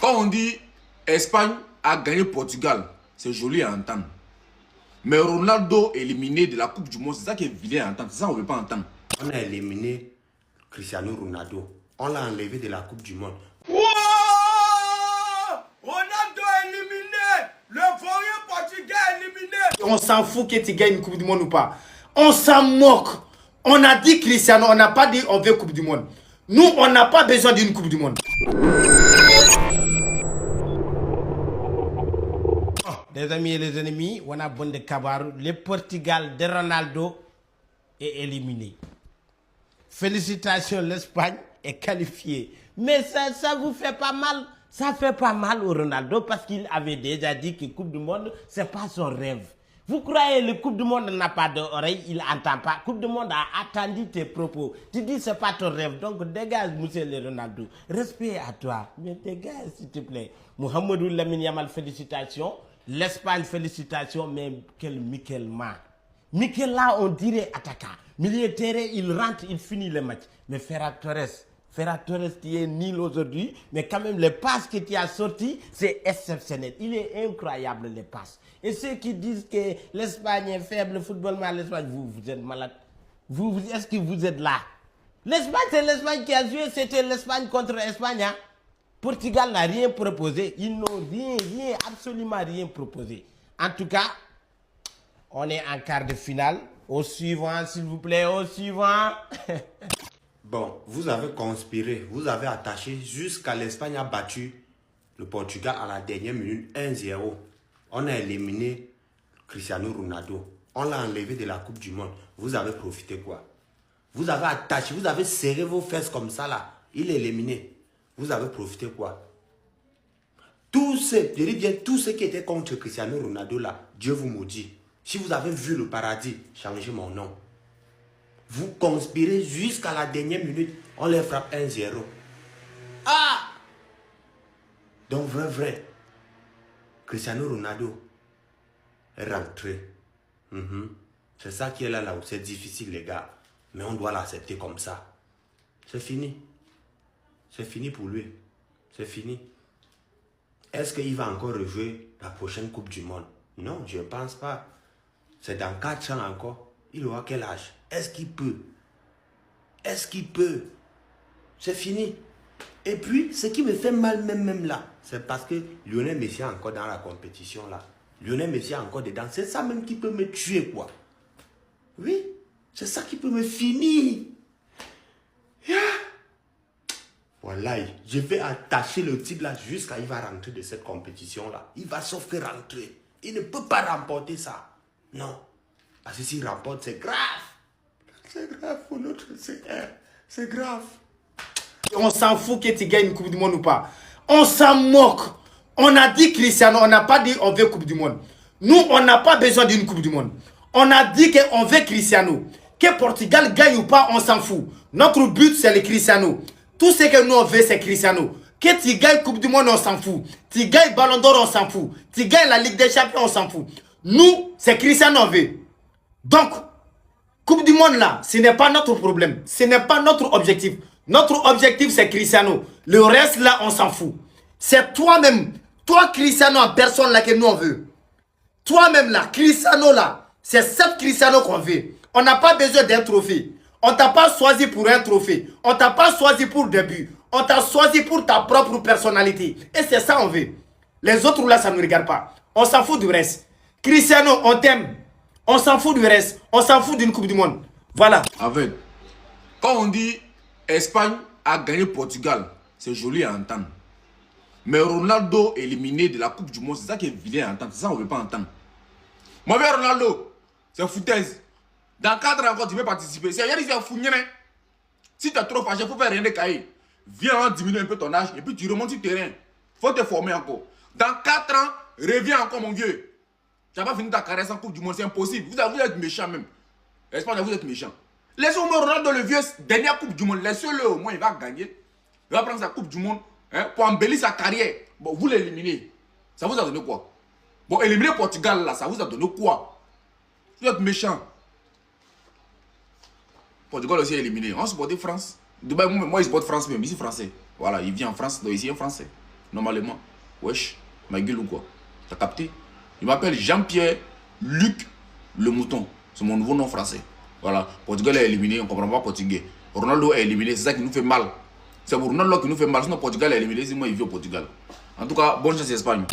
Quand on dit Espagne a gagné Portugal, c'est joli à entendre. Mais Ronaldo éliminé de la Coupe du Monde, c'est ça qui est vilain à entendre. C'est ça qu'on ne veut pas entendre. On a éliminé Cristiano Ronaldo. On l'a enlevé de la Coupe du Monde. Wow! Ronaldo éliminé! Le voyeux portugais éliminé! On s'en fout que tu gagnes une Coupe du Monde ou pas. On s'en moque. On a dit Cristiano, on n'a pas dit on veut Coupe du Monde. Nous, on n'a pas besoin d'une Coupe du Monde. Les amis et les ennemis, on a bon de Cabarou. Le Portugal de Ronaldo est éliminé. Félicitations, l'Espagne est qualifiée. Mais ça vous fait pas mal. Ça fait pas mal au Ronaldo parce qu'il avait déjà dit que Coupe du Monde, c'est pas son rêve. Vous croyez que le Coupe du Monde n'a pas d'oreille, il n'entend pas. Coupe du Monde a attendu tes propos. Tu dis c'est pas ton rêve, donc dégage, monsieur le Ronaldo. Respect à toi, mais dégage s'il te plaît. Mohamedou Lamine Yamal, félicitations. L'Espagne, félicitations, mais quel Mikel Ma. Mikel là, on dirait attaquant. Milieu de terrain, il rentre, il finit le match. Mais Ferran Torres, qui est nul aujourd'hui, mais quand même, les passes que tu as sorties, c'est exceptionnel. Il est incroyable, les passes. Et ceux qui disent que l'Espagne est faible, footballement, l'Espagne, vous êtes malade. Est-ce que vous êtes là? L'Espagne, c'est l'Espagne qui a joué, c'était l'Espagne contre l'Espagne. Hein? Portugal n'a rien proposé. Ils n'ont rien, absolument rien proposé. En tout cas, on est en quart de finale. Au suivant, s'il vous plaît, au suivant. Bon, vous avez conspiré, vous avez attaché jusqu'à l'Espagne a battu le Portugal à la dernière minute 1-0. On a éliminé Cristiano Ronaldo. On l'a enlevé de la Coupe du Monde. Vous avez profité quoi? Vous avez attaché, vous avez serré vos fesses comme ça là. Il est éliminé. Vous avez profité quoi? Tous ceux, je dis bien tous ceux qui étaient contre Cristiano Ronaldo là, Dieu vous maudit. Si vous avez vu le paradis, changez mon nom. Vous conspirez jusqu'à la dernière minute, on les frappe 1-0. Ah! Donc vrai, Cristiano Ronaldo est rentré. C'est ça qui est là, où c'est difficile les gars. Mais on doit l'accepter comme ça. C'est fini. C'est fini pour lui. C'est fini. Est-ce qu'il va encore rejouer la prochaine Coupe du Monde? Non, je ne pense pas. C'est dans 4 ans encore. Il aura quel âge? Est-ce qu'il peut? Est-ce qu'il peut? C'est fini. Et puis, ce qui me fait mal même là, c'est parce que Lionel Messi est encore dans la compétition là. Lionel Messi est encore dedans. C'est ça même qui peut me tuer quoi. Oui, c'est ça qui peut me finir. Yeah. Voilà, je vais attacher le type là jusqu'à il va rentrer de cette compétition là. Il va sauf que rentrer. Il ne peut pas remporter ça. Non. Parce que s'il remporte, c'est grave. C'est grave pour notre CR. C'est grave. On s'en fout que tu gagnes une Coupe du Monde ou pas. On s'en moque. On a dit Cristiano, on n'a pas dit on veut Coupe du Monde. Nous, on n'a pas besoin d'une Coupe du Monde. On a dit qu'on veut Cristiano. Que Portugal gagne ou pas, on s'en fout. Notre but, c'est le Cristiano. Tout ce que nous on veut, c'est Cristiano. Que tu gagnes Coupe du Monde, on s'en fout. Tu gagnes Ballon d'Or, on s'en fout. Tu gagnes la Ligue des Champions, on s'en fout. Nous, c'est Cristiano on veut. Donc, Coupe du Monde là, ce n'est pas notre problème. Ce n'est pas notre objectif. Notre objectif, c'est Cristiano. Le reste là, on s'en fout. C'est toi-même, toi Cristiano en personne là que nous on veut. Toi-même là, Cristiano là, c'est cette Cristiano qu'on veut. On n'a pas besoin d'un trophée. On t'a pas choisi pour un trophée. On t'a pas choisi pour des buts. On t'a choisi pour ta propre personnalité. Et c'est ça on veut. Les autres là, ça ne nous regarde pas. On s'en fout du reste. Cristiano, on t'aime. On s'en fout du reste. On s'en fout d'une Coupe du Monde. Voilà. Avec, quand on dit Espagne a gagné Portugal, c'est joli à entendre. Mais Ronaldo éliminé de la Coupe du Monde, c'est ça qui est vilain à entendre. C'est ça qu'on ne veut pas entendre. Moi, Ronaldo, c'est foutaise. Dans 4 ans encore, tu veux participer. C'est rien, c'est fou. Si tu es trop fâché, il faut faire rien de cahier. Viens diminuer un peu ton âge et puis tu remontes sur le terrain. Il faut te former encore. Dans 4 ans, reviens encore, mon vieux. Tu n'as pas fini ta carrière sans Coupe du Monde, c'est impossible. Vous êtes méchant même. L'Espagne, vous êtes méchant. Laissez au moins Ronaldo le vieux, dernière Coupe du Monde. Laissez-le au moins, il va gagner. Il va prendre sa Coupe du Monde pour embellir sa carrière. Bon, vous l'éliminez. Ça vous a donné quoi? Bon, éliminer Portugal là, ça vous a donné quoi? Vous êtes méchant. Portugal aussi éliminé. On supporte France. Dubaï, moi, je supporte France même. Ici, français. Voilà, il vient en France, donc ici, un français. normalement. Wesh, ma gueule ou quoi? T'as capté? Je m'appelle Jean-Pierre Luc Le Mouton. C'est mon nouveau nom français. Voilà, Portugal est éliminé, on ne comprend pas portugais. Ronaldo est éliminé, c'est ça qui nous fait mal. C'est pour Ronaldo qui nous fait mal, sinon Portugal est éliminé, sinon il vit au Portugal. En tout cas, bonne chance Espagne.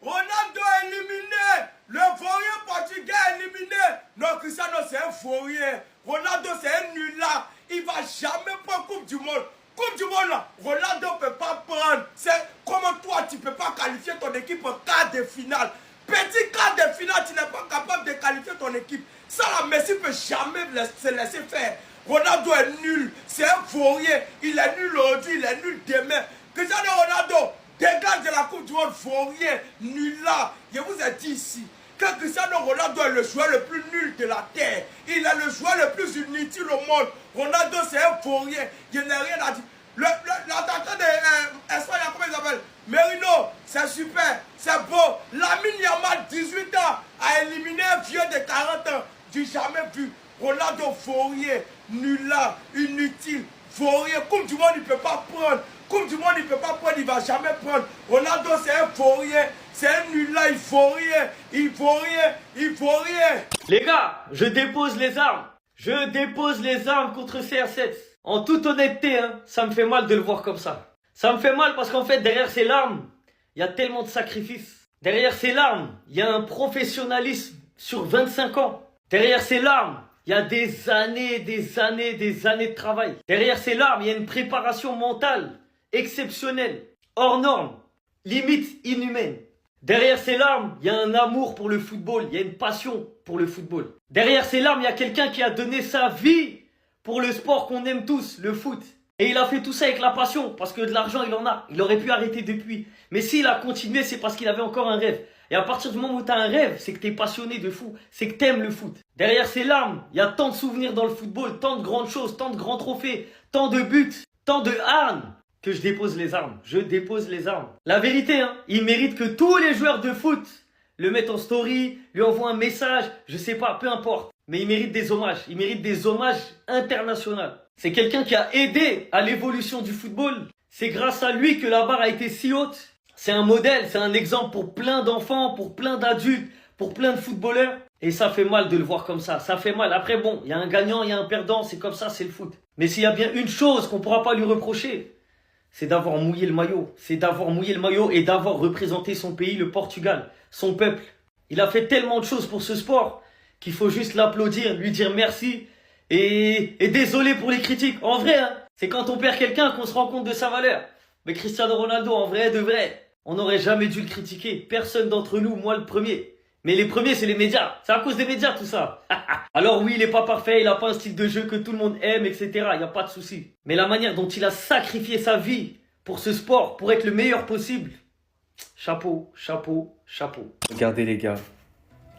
Ronaldo est éliminé. Le Fourier portugais est éliminé. Non, Cristiano, c'est un Fourier. Ronaldo, c'est un nulard. Il ne va jamais prendre Coupe du Monde. Coupe du Monde, là, Ronaldo ne peut pas prendre. C'est comme toi, tu ne peux pas qualifier ton équipe au quart de finale. Petit quart de finale, tu n'es pas capable de qualifier ton équipe. Ça, la Messi ne peut jamais se laisser faire. Ronaldo est nul. C'est un Fourier. Il est nul aujourd'hui, il est nul demain. Cristiano Ronaldo, dégage de la Coupe du Monde, Fourier, nul là. Je vous ai dit ici que Cristiano Ronaldo est le joueur le plus nul de la terre. Il est le joueur le plus inutile au monde. Ronaldo, c'est un Fourier. Je n'ai rien à dire. L'attaquant de Espagne, comment il s'appelle? Merino, c'est super, c'est beau. Lamine Yamal, 18 ans, a éliminé un vieux de 40 ans. J'ai jamais vu. Ronaldo, Fourier, nul là, inutile. Fourier, Coupe du Monde, il ne peut pas prendre. Coupe du Monde, il ne peut pas prendre, il ne va jamais prendre. Ronaldo, c'est un Fourier. C'est un nul là, il faut rien. Il faut rien, il faut rien. Les gars, je dépose les armes. Je dépose les armes contre CR7. En toute honnêteté, hein, ça me fait mal de le voir comme ça. Ça me fait mal parce qu'en fait, derrière ces larmes, il y a tellement de sacrifices. Derrière ces larmes, il y a un professionnalisme sur 25 ans. Derrière ces larmes, il y a des années de travail. Derrière ces larmes, il y a une préparation mentale exceptionnelle, hors norme, limite inhumaine. Derrière ces larmes, il y a un amour pour le football, il y a une passion pour le football. Derrière ces larmes, il y a quelqu'un qui a donné sa vie pour le sport qu'on aime tous, le foot. Et il a fait tout ça avec la passion, parce que de l'argent, il en a. Il aurait pu arrêter depuis. Mais s'il a continué, c'est parce qu'il avait encore un rêve. Et à partir du moment où tu as un rêve, c'est que tu es passionné de fou, c'est que tu aimes le foot. Derrière ces larmes, il y a tant de souvenirs dans le football, tant de grandes choses, tant de grands trophées, tant de buts, tant de harnes, que je dépose les armes. Je dépose les armes. La vérité, hein, il mérite que tous les joueurs de foot le mettent en story, lui envoient un message, je sais pas, peu importe. Mais il mérite des hommages. Il mérite des hommages internationaux. C'est quelqu'un qui a aidé à l'évolution du football. C'est grâce à lui que la barre a été si haute. C'est un modèle, c'est un exemple pour plein d'enfants, pour plein d'adultes, pour plein de footballeurs. Et ça fait mal de le voir comme ça. Ça fait mal. Après, bon, il y a un gagnant, il y a un perdant. C'est comme ça, c'est le foot. Mais s'il y a bien une chose qu'on ne pourra pas lui reprocher, c'est d'avoir mouillé le maillot. C'est d'avoir mouillé le maillot et d'avoir représenté son pays, le Portugal, son peuple. Il a fait tellement de choses pour ce sport qu'il faut juste l'applaudir, lui dire merci et désolé pour les critiques. En vrai, hein, c'est quand on perd quelqu'un qu'on se rend compte de sa valeur. Mais Cristiano Ronaldo, en vrai de vrai, on n'aurait jamais dû le critiquer. Personne d'entre nous, moi le premier. Mais les premiers, c'est les médias. C'est à cause des médias, tout ça. Alors oui, il n'est pas parfait, il n'a pas un style de jeu que tout le monde aime, etc. Il n'y a pas de souci. Mais la manière dont il a sacrifié sa vie pour ce sport, pour être le meilleur possible, chapeau, chapeau, chapeau. Regardez les gars,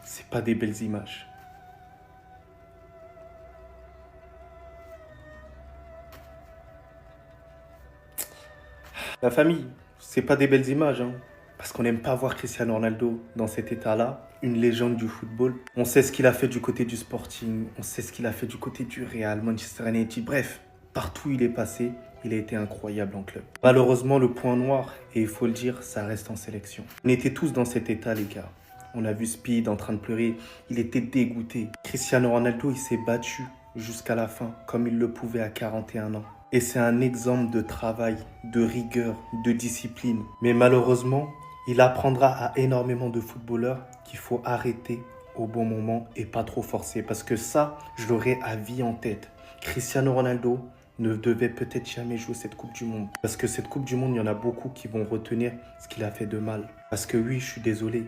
c'est pas des belles images. La famille, c'est pas des belles images, hein. Parce qu'on n'aime pas voir Cristiano Ronaldo dans cet état-là, une légende du football. On sait ce qu'il a fait du côté du Sporting, on sait ce qu'il a fait du côté du Real, Manchester United, bref, partout où il est passé, il a été incroyable en club. Malheureusement, le point noir, et il faut le dire, ça reste en sélection. On était tous dans cet état, les gars. On a vu Speed en train de pleurer, il était dégoûté. Cristiano Ronaldo, il s'est battu jusqu'à la fin, comme il le pouvait à 41 ans. Et c'est un exemple de travail, de rigueur, de discipline. Mais malheureusement, il apprendra à énormément de footballeurs qu'il faut arrêter au bon moment et pas trop forcer. Parce que ça, je l'aurai à vie en tête. Cristiano Ronaldo ne devait peut-être jamais jouer cette Coupe du Monde. Parce que cette Coupe du Monde, il y en a beaucoup qui vont retenir ce qu'il a fait de mal. Parce que oui, je suis désolé,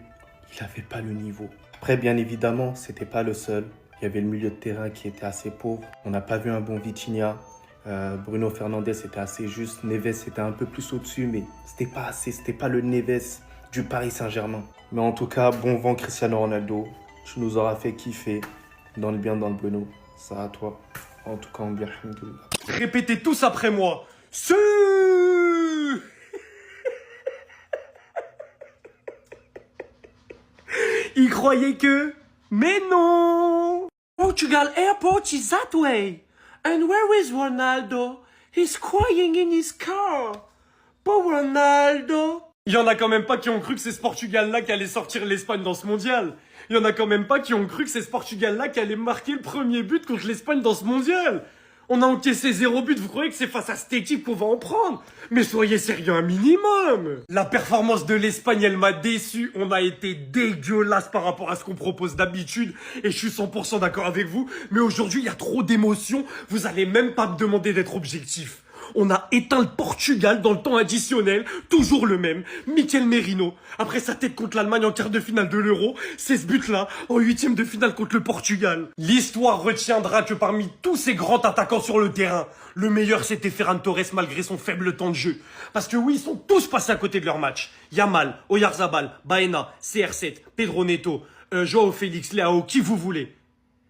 il n'avait pas le niveau. Après, bien évidemment, c'était pas le seul. Il y avait le milieu de terrain qui était assez pauvre. On n'a pas vu un bon Vitinha. Bruno Fernandes était assez juste. Neves était un peu plus au-dessus, mais c'était pas assez. C'était pas le Neves du Paris Saint-Germain. Mais en tout cas, bon vent Cristiano Ronaldo. Tu nous auras fait kiffer. Dans le bien, dans le Bruno. Ça à toi. En tout cas, on bien. Répétez tous après moi. Il croyait que... Mais non! Portugal airport is that way. And where is Ronaldo? He's crying in his car. Pas Ronaldo. Il y en a quand même pas qui ont cru que c'est ce Portugal-là qui allait sortir l'Espagne dans ce mondial. Il y en a quand même pas qui ont cru que c'est ce Portugal-là qui allait marquer le premier but contre l'Espagne dans ce mondial. On a encaissé 0 but, vous croyez que c'est face à cette équipe qu'on va en prendre? Mais soyez sérieux un minimum. La performance de l'Espagne, elle m'a déçu. On a été dégueulasse par rapport à ce qu'on propose d'habitude. Et je suis 100% d'accord avec vous. Mais aujourd'hui, il y a trop d'émotions. Vous allez même pas me demander d'être objectif. On a éteint le Portugal dans le temps additionnel, toujours le même, Mikel Merino. Après sa tête contre l'Allemagne en quart de finale de l'Euro, c'est ce but-là en huitième de finale contre le Portugal. L'histoire retiendra que parmi tous ces grands attaquants sur le terrain, le meilleur c'était Ferran Torres malgré son faible temps de jeu. Parce que oui, ils sont tous passés à côté de leur match. Yamal, Oyarzabal, Baena, CR7, Pedro Neto, Joao Félix, Leao, qui vous voulez.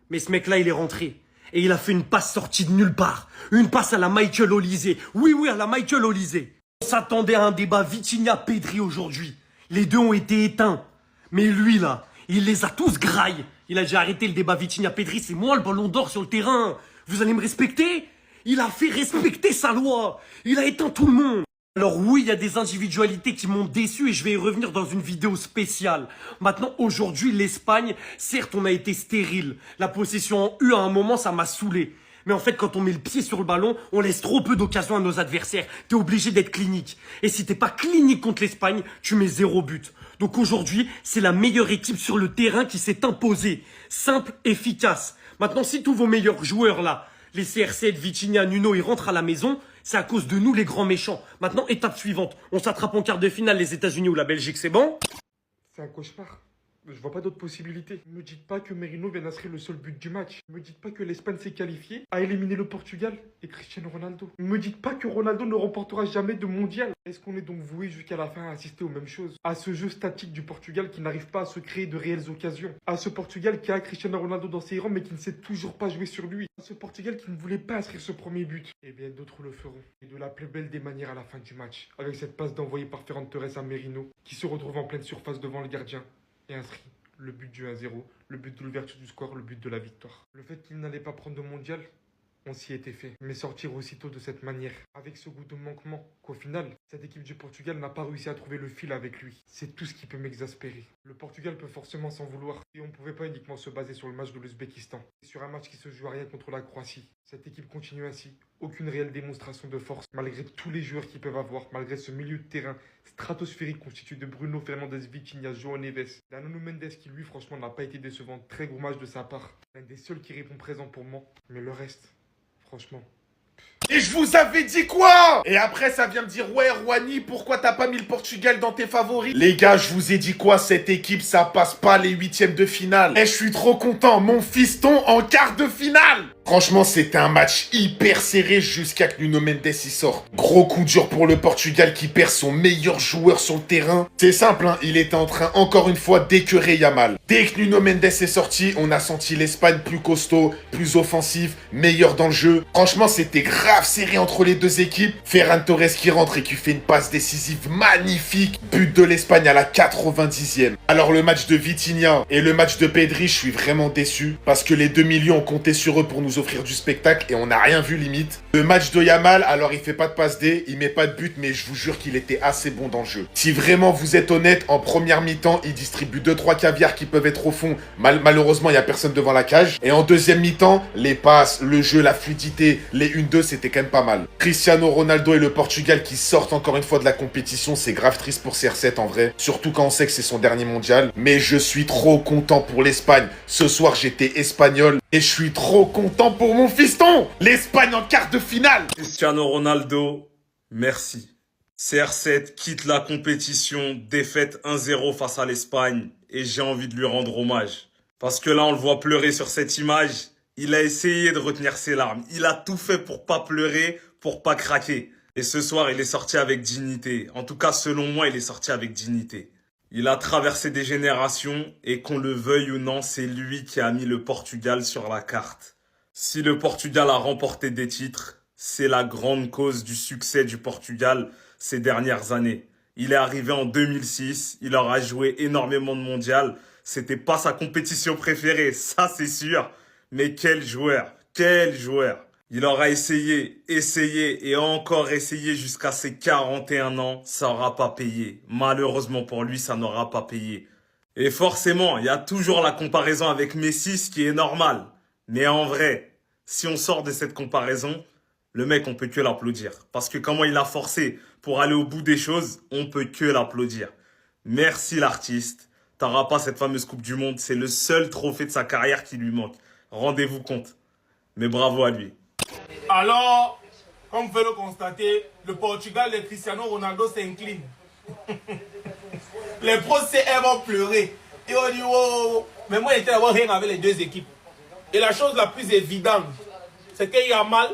Mais ce mec-là, il est rentré. Et il a fait une passe sortie de nulle part. Une passe à la Michael Olise. Oui, à la Michael Olise. On s'attendait à un débat Vitinha-Pedri aujourd'hui. Les deux ont été éteints. Mais lui, là, il les a tous grailles. Il a déjà arrêté le débat Vitinha-Pedri. C'est moi le ballon d'or sur le terrain. Vous allez me respecter? Il a fait respecter sa loi. Il a éteint tout le monde. Alors oui, il y a des individualités qui m'ont déçu et je vais y revenir dans une vidéo spéciale. Maintenant, aujourd'hui, l'Espagne, certes, on a été stérile. La possession en U, à un moment, ça m'a saoulé. Mais en fait, quand on met le pied sur le ballon, on laisse trop peu d'occasions à nos adversaires. T'es obligé d'être clinique. Et si t'es pas clinique contre l'Espagne, tu mets 0 but. Donc aujourd'hui, c'est la meilleure équipe sur le terrain qui s'est imposée. Simple, efficace. Maintenant, si tous vos meilleurs joueurs là, les CR7, Vitinha, Nuno, ils rentrent à la maison, c'est à cause de nous les grands méchants. Maintenant, étape suivante. On s'attrape en quart de finale les États-Unis ou la Belgique, c'est bon? C'est un cauchemar. Je vois pas d'autres possibilités. Ne me dites pas que Merino vient d'inscrire le seul but du match. Ne me dites pas que l'Espagne s'est qualifiée, a éliminé le Portugal et Cristiano Ronaldo. Ne me dites pas que Ronaldo ne remportera jamais de mondial. Est-ce qu'on est donc voué jusqu'à la fin à assister aux mêmes choses? À ce jeu statique du Portugal qui n'arrive pas à se créer de réelles occasions. À ce Portugal qui a Cristiano Ronaldo dans ses rangs mais qui ne sait toujours pas jouer sur lui. À ce Portugal qui ne voulait pas inscrire ce premier but. Eh bien d'autres le feront. Et de la plus belle des manières à la fin du match. Avec cette passe d'envoyé par Ferran Torres à Merino qui se retrouve en pleine surface devant le gardien et inscrit le but du 1-0, le but de l'ouverture du score, le but de la victoire. Le fait qu'il n'allait pas prendre de mondial, on s'y était fait. Mais sortir aussitôt de cette manière, avec ce goût de manquement, qu'au final, cette équipe du Portugal n'a pas réussi à trouver le fil avec lui. C'est tout ce qui peut m'exaspérer. Le Portugal peut forcément s'en vouloir. Et on ne pouvait pas uniquement se baser sur le match de l'Ouzbékistan. Et sur un match qui se joue à rien contre la Croatie. Cette équipe continue ainsi. Aucune réelle démonstration de force, malgré tous les joueurs qu'ils peuvent avoir, malgré ce milieu de terrain stratosphérique constitué de Bruno Fernandes, Vitinha, João Neves, Nuno Mendes qui lui franchement n'a pas été décevant, très gros match de sa part. L'un des seuls qui répond présent pour moi, mais le reste, franchement... Et je vous avais dit quoi? Et après ça vient me dire ouais Rouhani, pourquoi t'as pas mis le Portugal dans tes favoris? Les gars, je vous ai dit quoi? Cette équipe ça passe pas les huitièmes de finale. Et je suis trop content, mon fiston en quart de finale. Franchement, c'était un match hyper serré jusqu'à que Nuno Mendes y sorte. Gros coup dur pour le Portugal qui perd son meilleur joueur sur le terrain. C'est simple, hein, il était en train encore une fois d'écœurer Yamal. Dès que Nuno Mendes est sorti, on a senti l'Espagne plus costaud, plus offensif, meilleur dans le jeu. Franchement, c'était grave serré entre les deux équipes. Ferran Torres qui rentre et qui fait une passe décisive magnifique. But de l'Espagne à la 90e. Alors le match de Vitinha et le match de Pedri, je suis vraiment déçu parce que les 2 millions ont compté sur eux pour nous offrir du spectacle et on n'a rien vu limite. Le match de Yamal, alors il fait pas de passe D, il met pas de but, mais je vous jure qu'il était assez bon dans le jeu. Si vraiment vous êtes honnête, en première mi-temps, il distribue 2-3 caviars qui peuvent être au fond. Malheureusement, il n'y a personne devant la cage. Et en deuxième mi-temps, les passes, le jeu, la fluidité, les 1-2, c'était quand même pas mal. Cristiano Ronaldo et le Portugal qui sortent encore une fois de la compétition, c'est grave triste pour CR7 en vrai. Surtout quand on sait que c'est son dernier mondial. Mais je suis trop content pour l'Espagne. Ce soir, j'étais espagnol et je suis trop content pour mon fiston. L'Espagne en quart de finale. Cristiano Ronaldo, merci. CR7 quitte la compétition, défaite 1-0 face à l'Espagne et j'ai envie de lui rendre hommage. Parce que là, on le voit pleurer sur cette image. Il a essayé de retenir ses larmes. Il a tout fait pour pas pleurer, pour pas craquer. Et ce soir, il est sorti avec dignité. En tout cas, selon moi, il est sorti avec dignité. Il a traversé des générations et qu'on le veuille ou non, c'est lui qui a mis le Portugal sur la carte. Si le Portugal a remporté des titres, c'est la grande cause du succès du Portugal ces dernières années. Il est arrivé en 2006, il aura joué énormément de mondial. C'était pas sa compétition préférée, ça c'est sûr. Mais quel joueur, quel joueur. Il aura essayé et encore essayé jusqu'à ses 41 ans. Ça n'aura pas payé. Malheureusement pour lui, ça n'aura pas payé. Et forcément, il y a toujours la comparaison avec Messi, ce qui est normal. Mais en vrai, si on sort de cette comparaison, le mec, on peut que l'applaudir. Parce que comment il a forcé pour aller au bout des choses, on peut que l'applaudir. Merci l'artiste. T'auras pas cette fameuse Coupe du Monde. C'est le seul trophée de sa carrière qui lui manque. Rendez-vous compte. Mais bravo à lui. Alors, comme vous pouvez le constater, le Portugal de Cristiano Ronaldo s'incline. Les pros CR vont pleurer. Et on dit, oh, mais moi, j'étais d'avoir rien avec les deux équipes. Et la chose la plus évidente, c'est que Yamal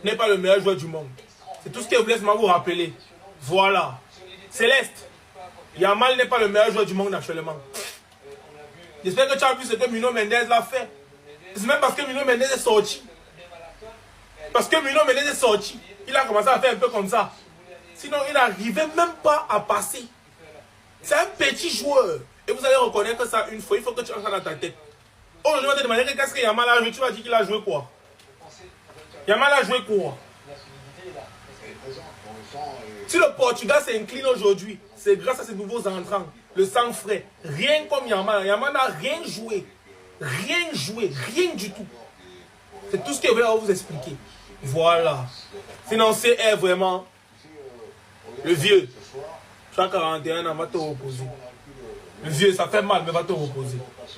n'est pas le meilleur joueur du monde. C'est tout ce que je voulais vous rappeler. Voilà. Céleste, Yamal n'est pas le meilleur joueur du monde actuellement. J'espère que tu as vu ce que Nuno Mendes l'a fait. C'est même parce que Nuno Mendes est sorti. Parce que Nuno Mendes est sorti. Il a commencé à faire un peu comme ça. Sinon, il n'arrivait même pas à passer. C'est un petit joueur. Et vous allez reconnaître ça une fois. Il faut que tu entres dans ta tête. Aujourd'hui, on va te demander qu'est-ce que Yamal a joué. Tu vas dire qu'il a joué quoi? Yamal a joué quoi? Si le Portugal s'incline aujourd'hui, c'est grâce à ces nouveaux entrants. Le sang frais. Rien comme Yamal. Yamal n'a rien joué. Rien joué. Rien du tout. C'est tout ce que je vais vous expliquer. Voilà. Sinon, c'est vraiment le vieux. Tu as 41 ans, va te reposer. Le vieux, ça fait mal, mais va te reposer.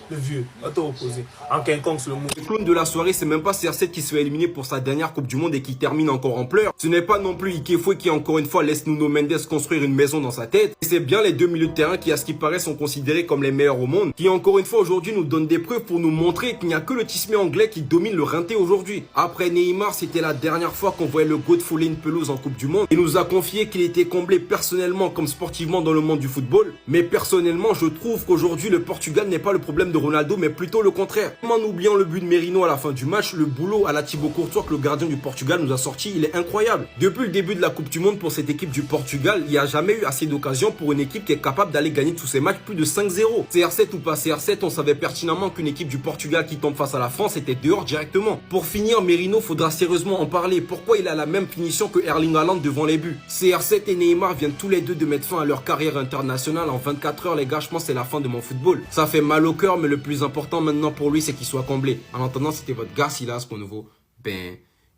Le vieux, va te reposer. En quelconque, le mot. Le clown de la soirée, c'est même pas CR7 qui se fait éliminer pour sa dernière Coupe du Monde et qui termine encore en pleurs. Ce n'est pas non plus Ikefoué qui, encore une fois, laisse Nuno Mendes construire une maison dans sa tête. Et c'est bien les deux milieux de terrain qui, à ce qui paraît, sont considérés comme les meilleurs au monde. Qui, encore une fois, aujourd'hui, nous donnent des preuves pour nous montrer qu'il n'y a que le tismé anglais qui domine le rinté aujourd'hui. Après Neymar, c'était la dernière fois qu'on voyait le GOAT fouler une pelouse en Coupe du Monde. Il nous a confié qu'il était comblé personnellement comme sportivement dans le monde du football. Mais personnellement, je trouve qu'aujourd'hui, le Portugal n'est pas le problème de Ronaldo, mais plutôt le contraire. En oubliant le but de Merino à la fin du match, le boulot à la Thibaut Courtois que le gardien du Portugal nous a sorti, il est incroyable. Depuis le début de la Coupe du Monde pour cette équipe du Portugal, il n'y a jamais eu assez d'occasions pour une équipe qui est capable d'aller gagner tous ses matchs plus de 5-0. CR7 ou pas CR7, on savait pertinemment qu'une équipe du Portugal qui tombe face à la France était dehors directement. Pour finir, Merino, faudra sérieusement en parler. Pourquoi il a la même finition que Erling Haaland devant les buts? CR7 et Neymar viennent tous les deux de mettre fin à leur carrière internationale en 24 heures, les gars. Je pense que c'est la fin de mon football. Ça fait mal au cœur, mais le plus important maintenant pour lui, c'est qu'il soit comblé. En attendant, c'était votre gars Silas pour nouveau.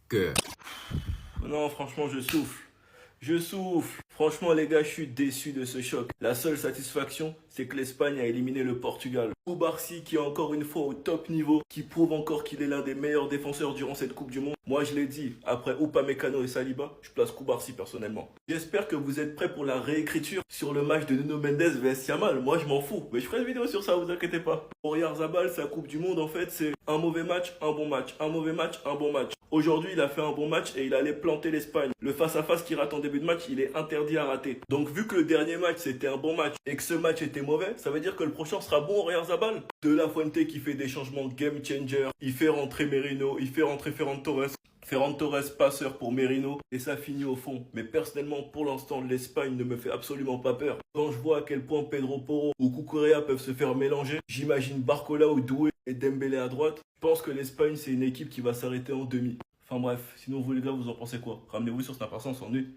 Cœur. Non, franchement, je souffle. Je souffle. Franchement, les gars, je suis déçu de ce choc. La seule satisfaction, c'est que l'Espagne a éliminé le Portugal. Koubarsi, qui est encore une fois au top niveau, qui prouve encore qu'il est l'un des meilleurs défenseurs durant cette Coupe du Monde. Moi, je l'ai dit, après Upamecano et Saliba, je place Koubarsi personnellement. J'espère que vous êtes prêts pour la réécriture sur le match de Nuno Mendes vs Yamal. Moi, je m'en fous. Mais je ferai une vidéo sur ça, vous inquiétez pas. Oyarzabal, sa Coupe du Monde, en fait, c'est un mauvais match, un bon match. Un mauvais match, un bon match. Aujourd'hui, il a fait un bon match et il allait planter l'Espagne. Le face-à-face qu'il rate en début de match, il est interdit à rater. Donc, vu que le dernier match, c'était un bon match et que ce match était mauvais, ça veut dire que le prochain sera bon au Oyarzabal. De La Fuente qui fait des changements game changer. Il fait rentrer Merino, il fait rentrer Ferran Torres. Ferran Torres passeur pour Merino et ça finit au fond. Mais personnellement, pour l'instant, l'Espagne ne me fait absolument pas peur. Quand je vois à quel point Pedro Porro ou Cucurella peuvent se faire mélanger, j'imagine Barcola ou Doué et Dembélé à droite. Je pense que l'Espagne, c'est une équipe qui va s'arrêter en demi. Enfin bref, sinon vous les gars, vous en pensez quoi? Ramenez-vous sur Snap, on s'ennuie.